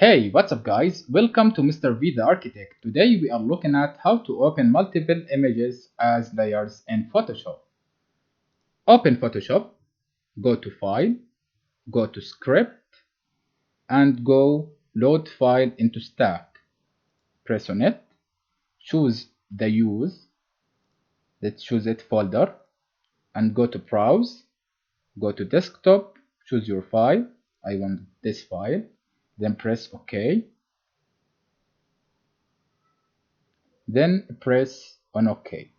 Hey, what's up guys? Welcome to Mr. V the Architect. Today we are looking at how to open multiple images as layers in Photoshop. Open Photoshop, go to File, go to Script, and go Load File into Stack. Press on it, choose the Use, let's choose it folder, and go to Browse, go to Desktop, choose your file, I want this file, then press OK. Then press on OK.